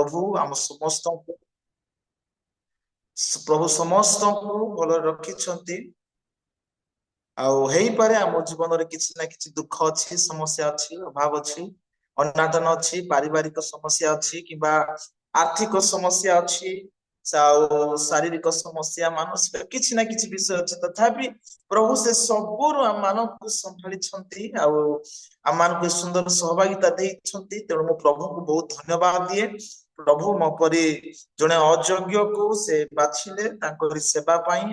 प्रभु आम समस्त प्रभु समस्त भल रखी आईपे आम जीवन में किसी ना कि दुख अच्छी समस्या अच्छी अभाव अच्छी अनाटन अच्छी पारिवारिक समस्या अच्छी कि आर्थिक समस्या अच्छी शारीरिक समस्या मानसिक किसी ना कि विषय अच्छे तथापि प्रभु से सबू आम मानक संभाली आम मान सुंदर सहभागिता देते तेणु मु प्रभु को बहुत धन्यवाद दिए प्रभु मो परी जड़े अयोग्य को से बाछिले सेवा पाई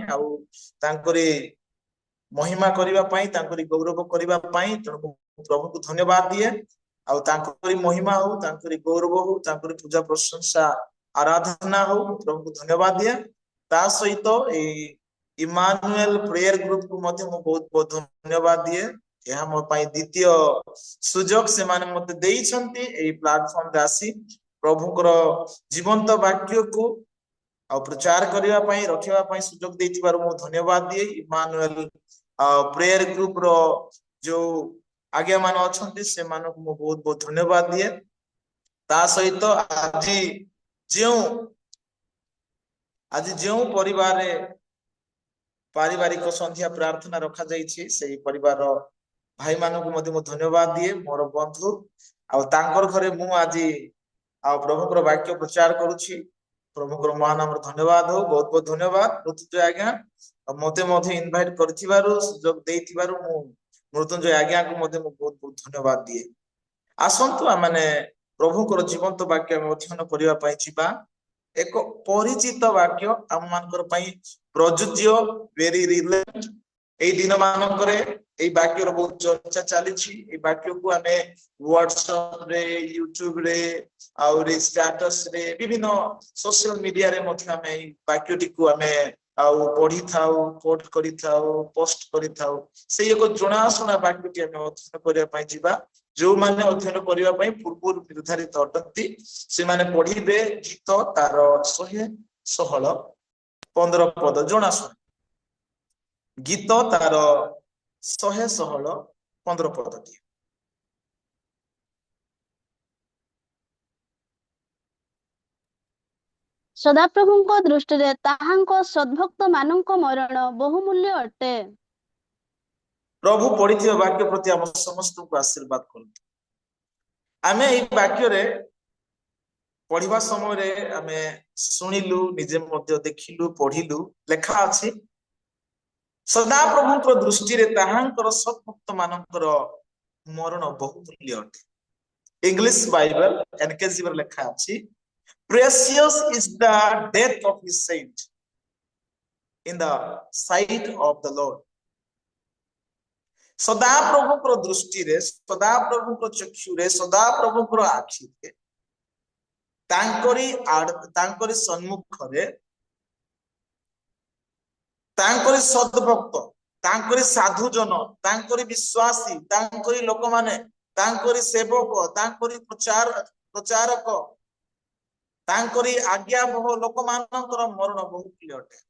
महिमा करने गौरव करने तेणु प्रभु को धन्यवाद दिए आरी महिमा हो गौरव हो पूजा प्रशंसा आराधना हो प्रभु को धन्यवाद दिए ता सहित इमानुएल प्रेयर ग्रुप को बहुत बहुत धन्यवाद दिए यह मो द्वितीय सुजोग से माने मते देइछंती प्लेटफॉर्म रे आसी प्रभुकर जीवंत वाक्य को प्रचार करने रखा सुजोग देथिबार मो धन्यवाद दिए इमानुएल प्रेयर ग्रुप रो जो आज्ञा मान अच्छे से मानक मु बहुत बहुत धन्यवाद दिए ता सहित आज जो परिवार पारिवारिक संध्या प्रार्थना रखा जाइछि से परिवार भाई मानक धन्यवाद दिए मोर बंधु आर घरे मु आज प्रभुकर वाक्य प्रचार करुछि प्रभुकर महानाम धन्यवाद हो बहुत बहुत धन्यवाद मृत्युंजय आज्ञा मते इनवाइट करथिबारु सुजोग देथिबारु मु मृत्युंजय आज्ञा को बहुत बहुत धन्यवाद दिए आसंतु आमने प्रभुकर जीवंत वाक्य अध्ययन करबा पई छिबा एक परिचित वाक्य आम मानकर पई प्रजुज्य वेरी रिलेवेंट ए दिन मानकरे ए वाक्यर बहुत चर्चा चली वाक्य को आम व्हाट्सएप रे यूट्यूब रे और स्टेटस रे विभिन्न सोशल मीडिया रे वाक्य टी को आम पढ़ी था कोट करी था पोस्ट करी था से एक जनाशुना वाक्य टी आम अध्ययन करबा पई जो माने अध्ययन करने पूर्व निर्धारित अटंती से माने पढ़िबे गीत तार 116 15 पद जनाशुना गीत तार 116 15 पद टी सदाप्रभु दृष्टि ताहांको सद्भक्त मानक मरण बहुमूल्य अटे प्रभु पढ़ी वाक्य प्रति आम समस्त को आशीर्वाद करते आम वाक्य रे पढ़ा समय आम शुणिलु निजे देखिलु पढ़िलु लेखा अच्छी सदा प्रभु दृष्टि सद्भक्त मानकर मरण बहुमूल्य अटे इंग्लिश बाइबल एनकेजी लेखा अच्छी precious is the death of his saint in the sight of the Lord सदा प्रभु दृष्टि रे सदा प्रभु चक्षु रे सदा प्रभु आखि रे तांकरी सम्मुख रे तांकरी सद्भक्त तांकरी साधुजन तांकरी विश्वासी तांकरी लोक माने तांकरी सेवक तांकरी प्रचारक तांकरी आज्ञाबह लोक मानकर मरण बहुत अटे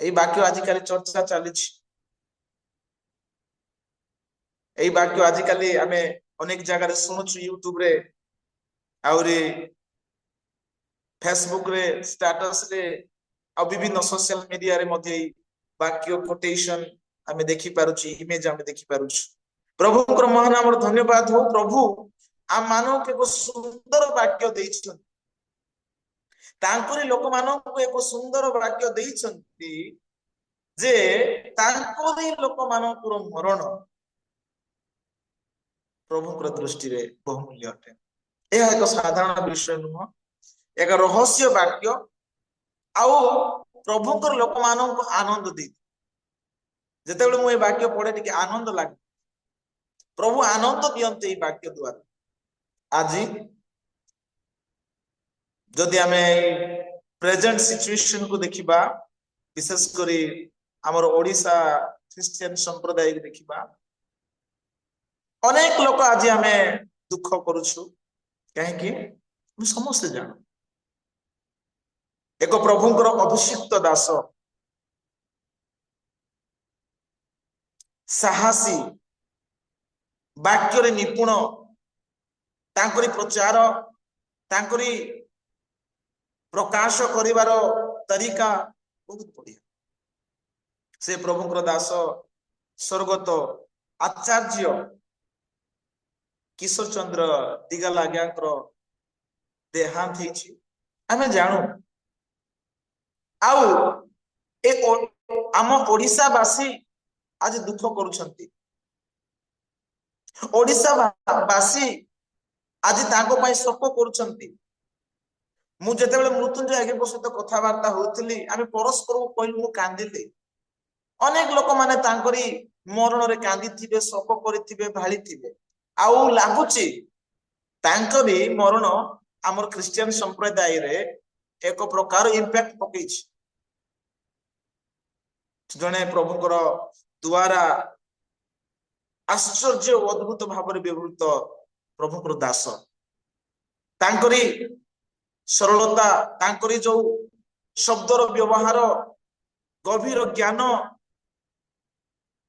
एई वाक्य आजिकाली चर्चा चली यही वाक्य आजिकल आम अनेक जगह शुणुचु यूट्यूब रे आउरी फेसबुक रे स्टेटस रे आ विभिन्न सोशल मीडिया रे मध्य वाक्य कोटेशन आम देखि पारुची इमेज आम देखि पारुछु प्रभुकर महानाम धन्यवाद हो प्रभु आम मानव एक सुंदर वाक्य देइछन तांकरी लोक मानव एक सुंदर वाक्य देइछन्ती जे तांकरी लोक मानकर मरण प्रभु दृष्टि रे बहुमूल्य अटे यह एक साधारण विषय नुह एक रहस्य वाक्य आउ प्रभुकर लोक मान को आनंद दी जिते मुझे वाक्य पढ़े टी आनंद लगे प्रभु आनंद दियंते वाक्य द्वारा आज जदि आम प्रेजेंट सिचुएशन को देखिबा विशेषकर आमर ओडिशा क्रिश्चियन संप्रदाय को देखिबा अनेक लोक आज आम दुख करुछु कहीं समस्ते जान एक प्रभुंकर अभिषिक्त दास साहसी वाक्य निपुण तांकरी प्रचार तांकरी प्रकाश करिवार तरीका बहुत बढ़िया। से प्रभुଙ୍କର दास स्वर्गत आचार्य किशोर चंद्र दिगाल आज्ञाଙ୍କର देहांत ହେଇଛି ଆମେ ଜାଣୁ। ଆଉ ଏ ଆମ ओडिशा बासी आज दुख करूछंती। ओडिशा बासी आज ताको पई शोक करूछंती। मु जेतेबेले मृत्युंजय आगे सहित कथबार्ता होउतली आमे परस्पर को कहलु मु कांदिले। अनेक लोक माने तांकरी मरण रे कांदी थिबे शोक करिथिबे भाली थिबे। आउ लागुची तांकरी मरण हमर क्रिश्चियन संप्रदाय रे एक प्रकार इंपैक्ट पकेछि। जने प्रभुकर द्वारा आश्चर्य अद्भुत भाव व्यवहृत प्रभुकर दास तांकरी सरलता तांकरी जो शब्दर व्यवहार गभीर ज्ञान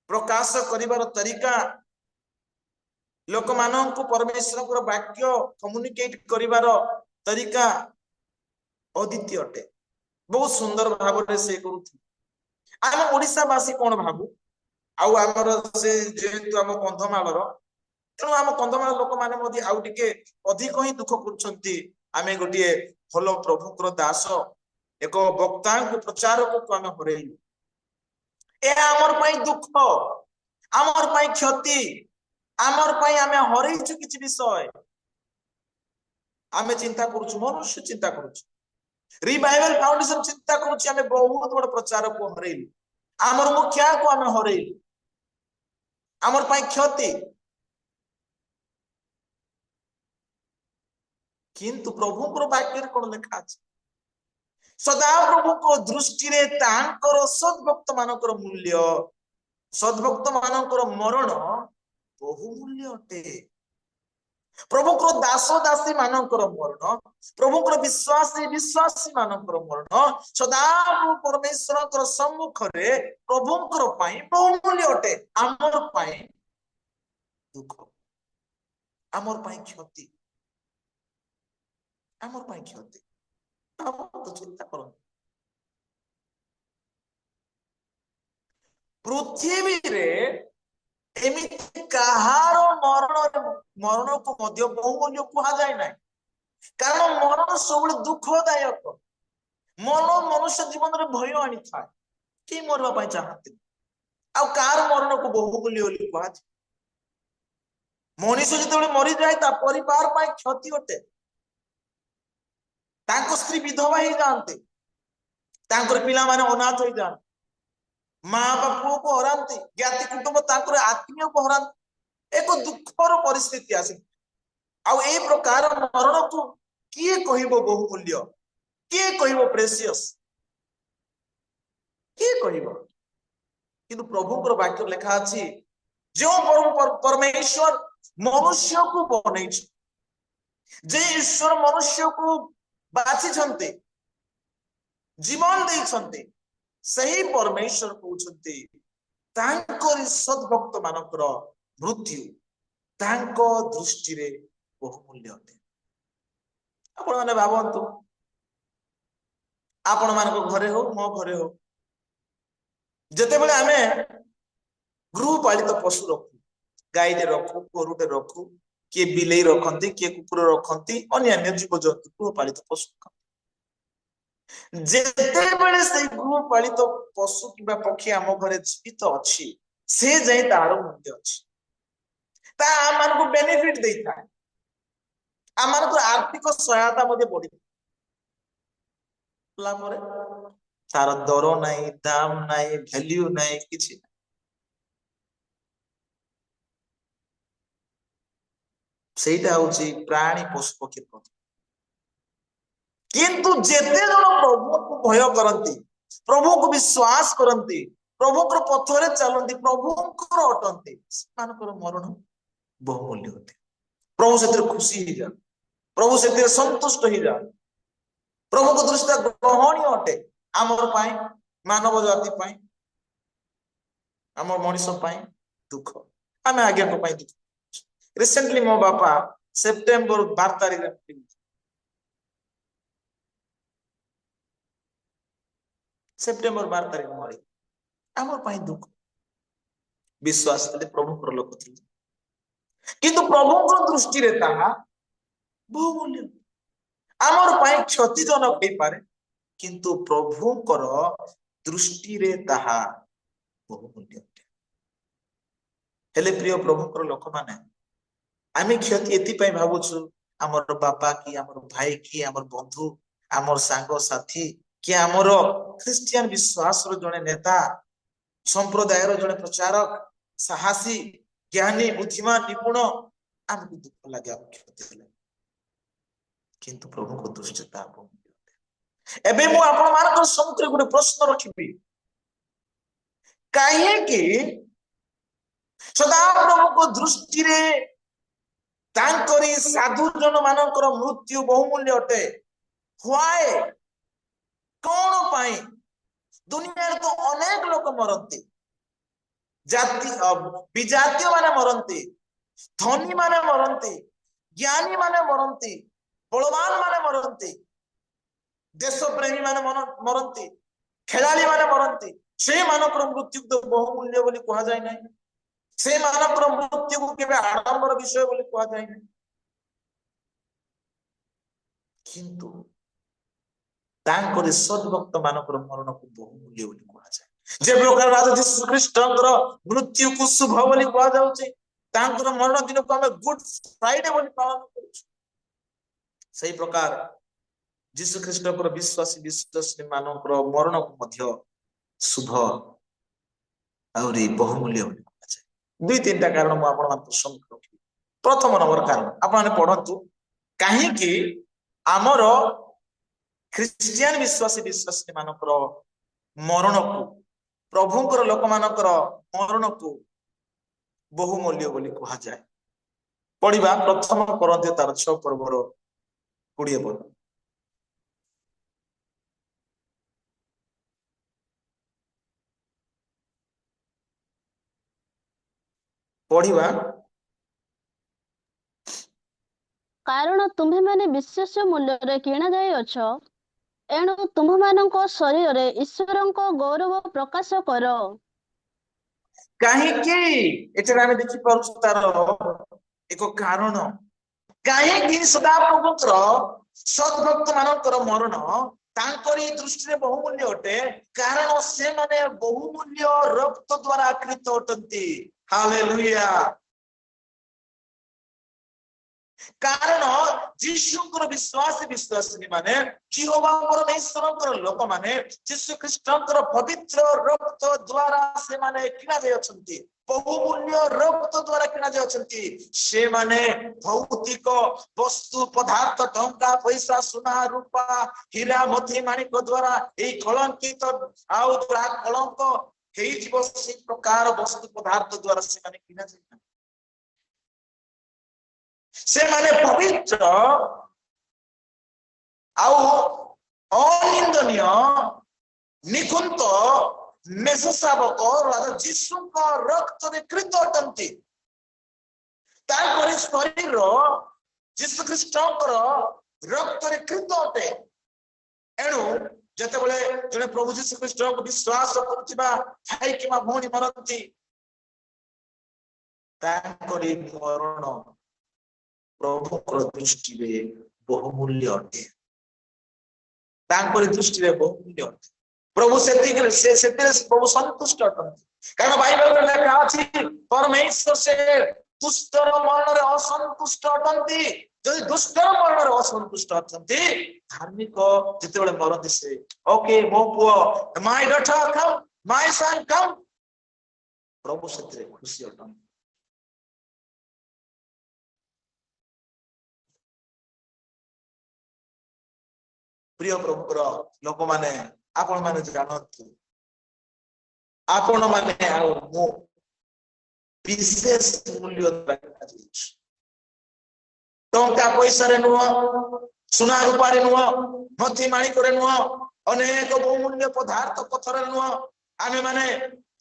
प्रकाश करिवार तरीका लोक मानक परमेश्वर वाक्य कम्युनिकेट करिवार तरीका अद्वितीय अटे। बहुत सुंदर भाव से करूथि। आम ओडिशा बासी कोन भाबु आउ आमर से जेतु आम कंधमालर तेणु आम कंधमाल लोक माने मधि आउ टिके अधिक ही दुख करूछंती। आमे गोटिए भलो प्रभुकर दास एक वक्ता प्रचारक को आमे हरेलु। ए आमर पई दुख आमर पई क्षति आमर पई आमे हरैछु किछि विषय आमे चिंता करूछु। मनुष्य चिंता करूछु। रिवाइवल फाउंडेशन चिंता करूछि आमे बहुत बड़ प्रचारक को हरेलु। आमर मुखिया को आमे हरेलु। आमर पई क्षति किंतु प्रभुकर वाक्य कोन लिखा अछि सदा प्रभु को दृष्टि रे तांकर सद्भक्त मानकर मूल्य सद्भक्त मानकर मरण बहुमूल्य अटे। प्रभुकर दास दासी मानकर मरण प्रभुकर विश्वासी विश्वासी मानकर मरण सदा परमेश्वर सम्मुख रे प्रभुकर पई बहुमूल्य अटे। आमर पई दुख आमर पई क्षति आमर पई क्षति तो चिंता करो। पृथ्वी रे एमिति कहार मरण को मध्य बहुमूल्य कहा जाए ना। कारण मरण सब दुखदायक। मरण मनुष्य जीवन रे भय आनी था कि मरवा पाई चाहते आ कार मरण को बहुमूल्य बोली कहा जाए। मनुष्य जिते मरी जाए ता परिवार पाई क्षति होते। तांको स्त्री विधवा ही जानते तांकर पिला माने अनाथ हो जान माँ बापू को हरांती ज्ञाति कुटुंब तांकर आत्मीय को हरांती एक दुखर परिस्थिति आसे। आउ ए प्रकार मरण को किए कहिबो बहुमूल्य किए कहिबो प्रेसियस किए कहिबो। किंतु प्रभुकर वाक्य लिखा अछि जो परमेश्वर मनुष्य को बनै जे ईश्वर मनुष्य को बाछि छन्ते जीवन देई छन्ते सही परमेश्वर कहउछन्ते तांकर सद्भक्त मानकर मृत्यु तांको दृष्टि रे बहुमूल्य अटे। आपण माने भाबंतु आपण मानको घरे हो मो घरे हो जते बेले आमे गृह पालित पशु रखु गाईटे रखु गोरुटे रखु किए बिलेई रखती किए कुकुर रखती अन्य जीव जंतु गृहपालित पशु जेते बेले से गृहपालित पशु किबा पक्षी आम घरे जीवित अछि से जाई तार मूल्य अछि ता आमान को बेनिफिट देता है आमान को आर्थिक सहायता मध्ये बढ़ी ला मोरे तार दर नाही दाम नाही वैल्यू नाही किछि सेटा होची प्राणी पशु पक्षी प्रति। किंतु जेते जन प्रभु को भय करंती प्रभु को विश्वास करंती प्रभु को पथरे चलंती प्रभु को अटंती मानकर मरण बहुमूल्य होते। प्रभु से खुशी ही जा प्रभु से संतुष्ट ही जा प्रभु को दृष्टि ग्रहणीय अटे आमर पाई मानव जाति पाई आमर मनुष्य पाई दुख आमे आज्ञा को पाई दुख। रिसेंटली मो बापा सेप्टेम्बर 12 तारिख सेप्टेम्बर 12 तारिख मरी आमर पाई दुख विश्वास प्रभु लोक थे किंतु प्रभु दृष्टि रे ताहा बहुमूल्य आमर पाई क्षतिजनक हो पारे किंतु प्रभुकर दृष्टि रे ताहा बहुमूल्य हेले प्रिय प्रभुकर लोक माने आमे क्षति एति पाई भाबुछु आमर बापा की आमर भाई की आमर बंधु आमर सांग साथी कि आमर ख्रिस्टियन विश्वास रो जने नेता संप्रदाय रो जने प्रचारक साहसी ज्ञानी बुद्धिमान निपुण आमको दुख लगे क्षति लगे किंतु प्रभु को दृष्टि ता एबे मु आपण मानकर समुद्र गोटे प्रश्न रखिबी काहे कि सदा प्रभु को दृष्टि रे तांकरी साधु जन मानकर मृत्यु बहुमूल्य अटे व्हाई कौन पाई दुनिया तो अनेक लोक मरती जाति विजातीय माने मरती धनी माने मरती ज्ञानी माने मरती बलवान माने मरती देश प्रेमी माने मरती खेलाड़ी माने मरती से मानकर मृत्यु तो बहुमूल्य बोली कहा जाए नहीं से मानकर मृत्यु को केबे आडंबर विषय बोली कहा जाए नहीं किंतु तांकर सद्भक्त मानकर मरण को बहुमूल्य बोली कहा जाए जे प्रकार राजा यीशु ख्रीष्टଙ୍କର मृत्यु को शुभ बोली कहा जाउची तांकर मरण दिन को हमें गुड फ्राइडे बोली पालन करूछु सही प्रकार यीशु ख्रीष्टଙ୍କର विश्वासी विश्वासी मानकर मरण को मध्य शुभ और बहुमूल्य बोली कहा जाए दुई तीनटा कारण मु आपण मान प्रसंग रखी प्रथम नंबर कारण आपण पढंतु काहे कि आमर ख्रिस्टियन विश्वासी विश्वासी मानकर मरण को प्रभुकर लोक मानकर मरण को बहुमूल्य बोली कहा जाए पढ़िबा प्रथम करंथियो तार 6 पर्वर 20 पद पढ़िबा कारण तुम्हें माने विशेष मूल्य रे किणा जाय अछ एणु तुम मानक शरीर रे ईश्वरଙ୍କ गौरव प्रकाश करो काहे कि एटा हम देखि पाउछु तार एक कारण काहे कि सदा प्रभुकर सद्भक्त मानकर मरण तांकरी दृष्टि रे बहुमूल्य अटे कारण से माने बहुमूल्य रक्त द्वारा कृत अटंती हालेलुया कारण जीशुଙ୍କର विश्वासी विश्वासिनी माने यहोवा परमेश्वरଙ୍କର लोक माने यीशु ख्रीष्टଙ୍କର पवित्र रक्त द्वारा से माने किना जाय अछंती बहुमूल्य रक्त द्वारा किना जाय अछंती से माने भौतिक वस्तु पदार्थ टंका पैसा सोना रूपा हीरा मोती माणिक द्वारा एई कलंकित आउ द्वारा कलंक हेई जीव से प्रकार वस्तु पदार्थ द्वारा से माने किना जाय से माने पवित्र आउ अनिंदनीय निकुंत मेषशावक राजा जीशुଙ୍କ रक्तरे कृत अटंती ताकरि शरीर जीशु ख्रीष्टଙ୍କର रक्तरे कृत अटे एणु जेतेबेले जने प्रभु जीशु ख्रीष्टଙ୍କୁ विश्वास करूथिबा भाई किमा भौणी मरନ୍ତି ताकरि मरण प्रभुकर दृष्टि रे बहुमूल्य अटे तांकर दृष्टि रे बहुमूल्य अटे प्रभु से प्रभु संतुष्ट अटंती कारण बाइबल में लिखा अछि परमेश्वर से दुष्टर मरण रे असंतुष्ट अटंती जदि दुष्टर मरण रे असंतुष्ट अटंती धार्मिक जेतेबेले मरନ୍ତି से ओके मो पुओ my daughter come my son come प्रभु सेते खुशी अटंती प्रिय प्रभुकर लोक माने आपण माने जानतु आपण माने आ मो विशेष मूल्य टंका पैसा रे नुह सुना रूपा रे नुह मथि माणिक रे नुह अनेक बहुमूल्य पदार्थ पत्थर रे नुह आमे माने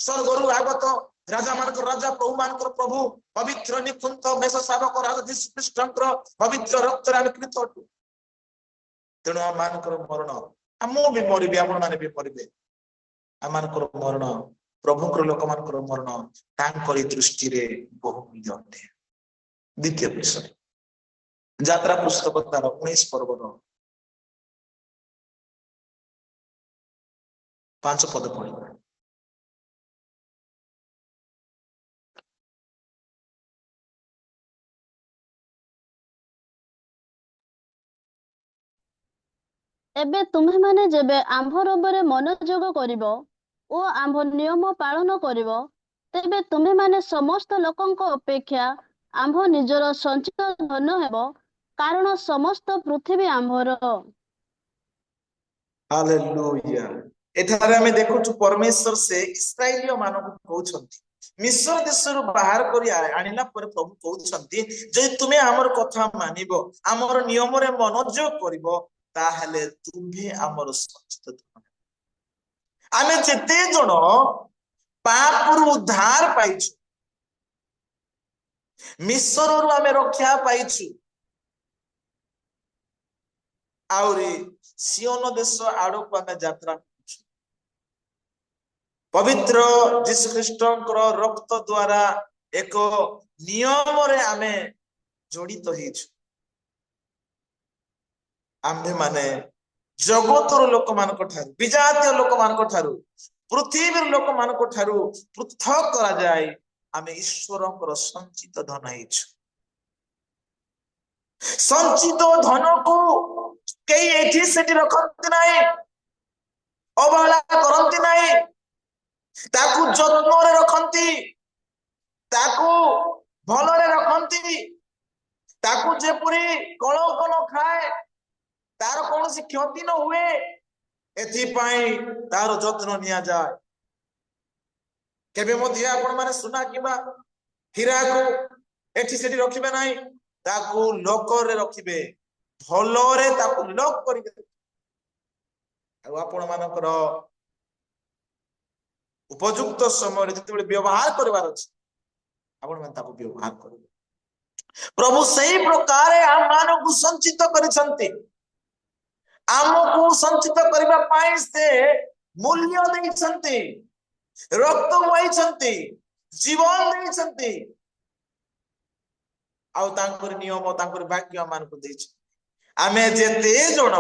स्वर्गरु आगत राजा मानकर राजा प्रभु मानकर प्रभु पवित्र निकुंत मेषशावक राजा यीशु ख्रीष्टଙ୍କର पवित्र रक्त रे कृत अटु तेणु मानकर मरण आम भी मरबे आपण माने भी मरबे आमर मरण प्रभुकर लोक मान मरण तांकरी दृष्टि रे बहुमूल्य अटे। द्वितीय विषय यात्रा पुस्तक तार 19 पर्वर 5 पद पढ़िबा। ଏବେ ତୁମେମାନେ ଯେବେ ଆମ୍ଭ ରବରେ ମନୋଯୋଗ କରିବ ଓ ଆମ୍ଭ ନିୟମ ପାଳନ କରିବ, ତେବେ ତୁମେମାନେ ସମସ୍ତ ଲୋକଙ୍କ ଅପେକ୍ଷା ଆମ୍ଭ ନିଜର ସଞ୍ଚିତ ଧନ ହେବ, କାରଣ ସମସ୍ତ ପୃଥିବୀ ଆମ୍ଭର। हालेलुया। एठारे हमें देखुछु परमेश्वर से इस्राएलियो मानक कहउछंती मिस्र देशरु बाहर करी आनिला पर प्रभु कहउछंती जे तुमे हमर कथा मानिबो हमर नियम रे मनोयोग करिवो ताहेले तुमे हमर सचित धन। आमे जेते जण पापरु उद्धार पाइछु मिस्ररु आमे रक्षा पाइछु आउरी सियोन देश आड़ो को आमे यात्रा पवित्र जीशु ख्रीष्टंकर रक्त द्वारा एक नियम रे आमे जड़ित हेछु। आम्भे माने जगतर लोक मानक ठारू विजातीय लोक मानक ठारू पृथ्वीर लोक मानक ठारू पृथक करा जाय आमे ईश्वरंकर संचित धन हेछु। संचित धन को कई एठी सेठी रखंती नाही, अवहेला करंती नाही, ताकू जत्न रे रखंती, ताकू भलरे रखंती, ताकू जेपुरी कलंक न खाए, तार कौनसी क्षति न हुए एथि पाई तार जत्न निया जाए। केबे मध्ये आपण माने सुना किबा हीरा को एथि सेठी रखिबे नाही, ताकू लोक रे रखिबे, भलरे ताकू लॉक करिबे। आ आपण मानकर उपयुक्त समय जिते व्यवहार करबार अछि आपण मन ताकू व्यवहार करिबे। प्रभु सही प्रकार हम मानव संचित करिसंती, आमको संचित करबा पाई से मूल्य दैछंती, रक्त वहिछंती, जीवन दैछंती, आउ तांकर नियम तांकर वाक्य मानक दैछ। आमे जेते जण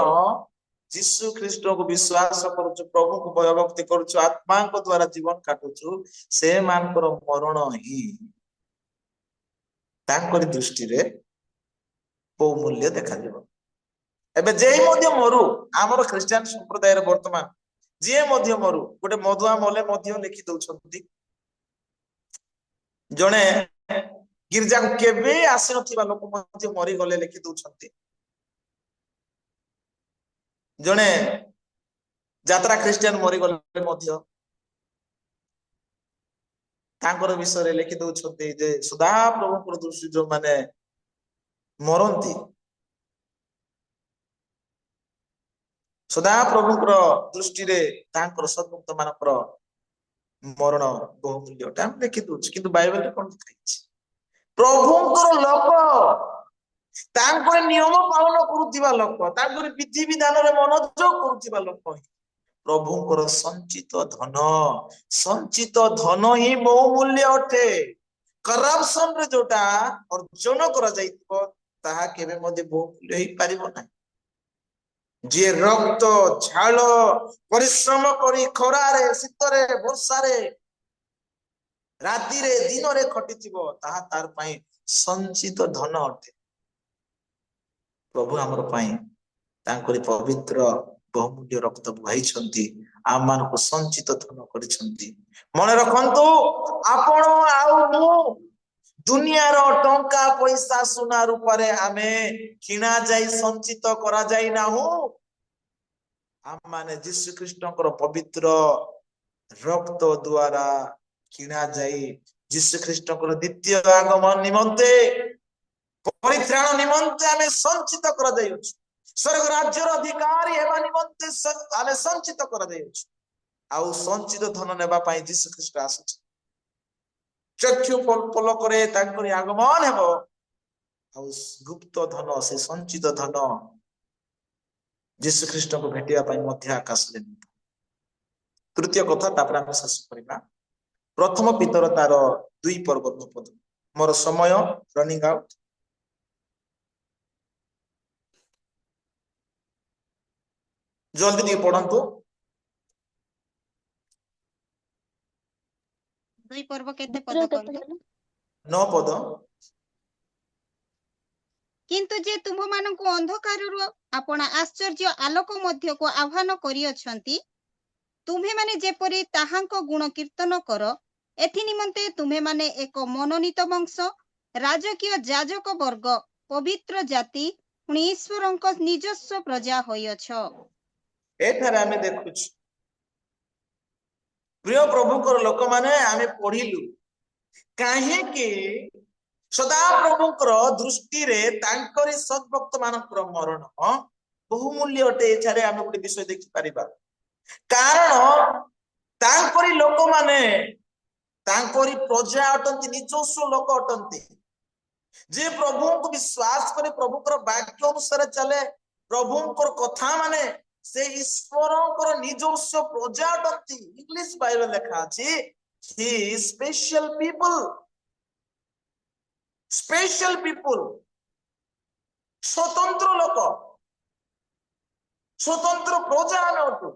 जीशु ख्रीष्ट को विश्वास करूछु, प्रभु को भयभक्ति करूछु, आत्मा को द्वारा जीवन काटुछु, से मानकर मरण ही तांकर दृष्टि रे बहुमूल्य देखा दिबो। एबे जेई मध्य मरु आमर ख्रिस्टियन संप्रदाय रे वर्तमान जे मध्य मरु गोटे मधुआ मले मध्य लिखि दउछंती जणे गिरजा को केबे आसी नथिबा लोक मध्य मरि गले लिखि दउछंती। जणे यात्रा ख्रिस्टियन मरि गले मध्य तांकर विषय रे लिखि दउछंती जे सदा प्रभु को दृष्टि जो माने मरंती सदा प्रभुकर दृष्टि रे तांकर सद्भक्त मानकर मरण बहुमूल्य टाइम देखि दउछ। किंतु बाइबल रे कोन लिखाइछि प्रभुकर लोक तांकर नियम पालन करूतिबा लोक तांकर विधि विधान रे मनोयोग करूतिबा लोक प्रभुकर संचित धन ही बहुमूल्य अटे। करप्शन रे जोटा अर्जन करा जाइतबो ताहा केबे मध्ये बहुमूल्य ही पारिबो ना। जे रक्त झाल परिश्रम करी खरारे शीतरे वर्षारे राति रे दिन रे खटिथिबो ताहा तार पई संचित धन अटे। प्रभु हमर पई तांकरी पवित्र बहुमूल्य रक्त बहाइछंती, आम मान को संचित धन करिछंती। मन रखंतु आपण आउ मु दुनिया रो टंका पैसा सुना रूपरे आमे किना जाई संचित करा जाई ना हो। आम माने जीशु ख्रीष्टंकर पवित्र रक्त द्वारा किना जाई जीशु ख्रीष्टंकर द्वितीय आगमन निमंते परित्राण निमंते आमे संचित करा जाइछ। स्वर्ग राज्यर अधिकारी हेबा निमंते आमे संचित करा जाइछ। आउ संचित धन नेबा पाई जीशु ख्रीष्ट आसछ। चक्षु पल करे तांकर आगमन हेबो आउ गुप्त धन से संचित धन जीशु ख्रीष्ट को भेटिया पाई मध्य आकाश ले तृतीय कथा तापर हम शेष करबा प्रथम पितर तार 2 पर्व 9 पद मोर समय रनिंग आउट जल्दी नहीं पढ़ंतु 2 पर्व केते प्रिय पद केते कहले कहले? 9 पद किंतु जे तुम मानक अंधकारु आपण आश्चर्य आलोक मध्य को आह्वान करियछंती तुम्हे माने जेपरि ताहांक गुण कीर्तन कर एथि निमंते तुम्हे माने एक मनोनीत वंश राजकीय जाजक वर्ग पवित्र जाति पुणी ईश्वरक निजस्व प्रजा होयछ। एठारे आमे देखुछ प्रिय प्रभुकर लोक माने आमे पढिलु काहे कि सदा प्रभुकर दृष्टि रे तांकरी सद्भक्त मानकर मरण बहुमूल्य अटे एठारे आमे गोटे विषय देखि परिबा कारण तांकरी लोक माने तांकरी प्रजा अटंती निजस्व लोक अटंती जे प्रभु को विश्वास करे प्रभुकर वाक्य अनुसार चले प्रभुकर कथा माने से ईश्वरकर निजस्व प्रजा अटंती इंग्लिश बाइबल लिखा अछि ही स्पेशल पीपल स्वतंत्र लोक स्वतंत्र प्रजा अटु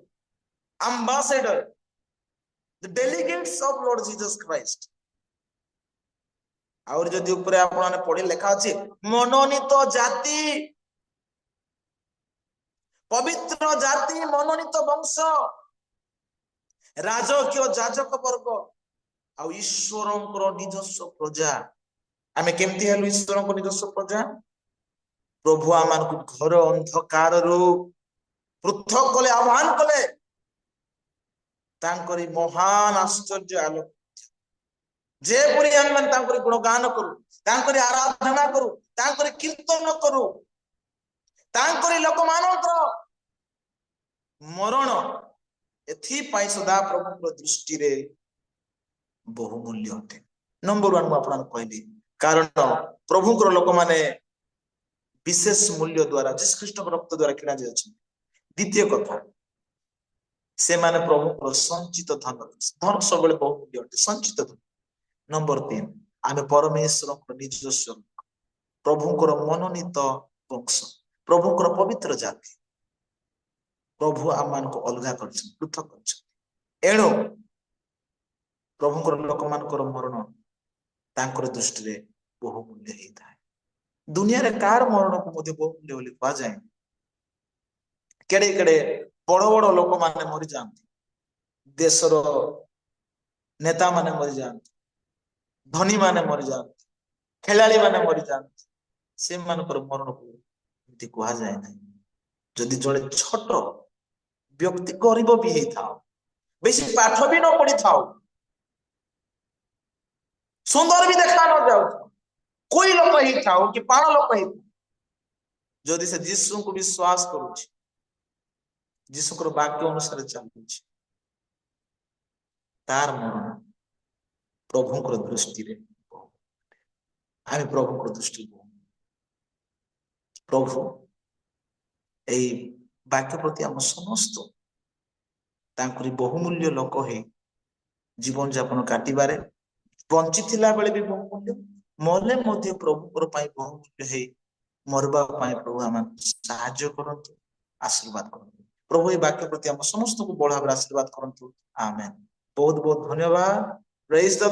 ambassador the delegates of Lord Jesus Christ और जदि ऊपर आपने पढ़ी लिखा अछि मनोनीत जाति पवित्र जाति मनोनीत वंश राजकीय जाजक वर्ग आ ईश्वरंकर निजस्व प्रजा आमे केमती हेलु ईश्वरंकर निजस्व प्रजा प्रभु आमान को घर अंधकार रु पृथक कले आह्वान कले तांकरी महान आश्चर्य आलोक जे पुरी हम तांकरी गुणगान करू तांकरी आराधना करू तांकरी कीर्तन करू तांकरी लोक मानकर मरण एथि पाई सदा प्रभु दृष्टि रे बहुमूल्य अटे नंबर 1 आपन कहली कारण प्रभुकर लोक माने विशेष मूल्य द्वारा जिस ख्रीष्ट रक्त द्वारा किना जे अछि द्वितीय कथा से माने प्रभु संचित धन सबले बहुमूल्य अटे संचित धन नंबर 3 आमे परमेश्वर निजस्व प्रभुकर मनोनीत वंश प्रभुकर पवित्र जाति प्रभु आमान को अलगा कर पृथक कर एणु प्रभुकर लोक मानकर मरण तांकर दृष्टि रे बहुमूल्य हेता है दुनिया रे कार मरण को मध्ये बहुमूल्य बोली कहा जाए केड़े केड़े बड़ बड़ लोक माने मरि जांती देशर नेता माने मरि जांती धनी माने मरि जांती खेलाड़ी माने मरि जांती से मानकर मरण को एमती कहा जाए नहीं जदि जड़े छोट व्यक्ति गरीब भी ही था बेसी पाठ भी न पढ़ी था सुंदर भी देखा न जाऊ कोई लोक ही था कि पाण लोक ही जदि से यीशु को विश्वास करूछि यीशुकर वाक्य अनुसार चलुछि तार मरण प्रभुकर दृष्टि रे आमे प्रभुकर दृष्टि प्रभु एई वाक्य प्रति हम समस्त तांकरी बहुमूल्य लोक हे जीवन यापन काटिबारे बंची थिला बेले भी बहुमूल्य मले मध्ये प्रभुकर पाई बहुमूल्य हे मरबा पाई प्रभु हम सहाय्य करंतु आशीर्वाद करंतु प्रभु ए वाक्य प्रति हम समस्त को बड़ भाव आशीर्वाद करंतु आमेन बहुत बहुत धन्यवाद प्रेज द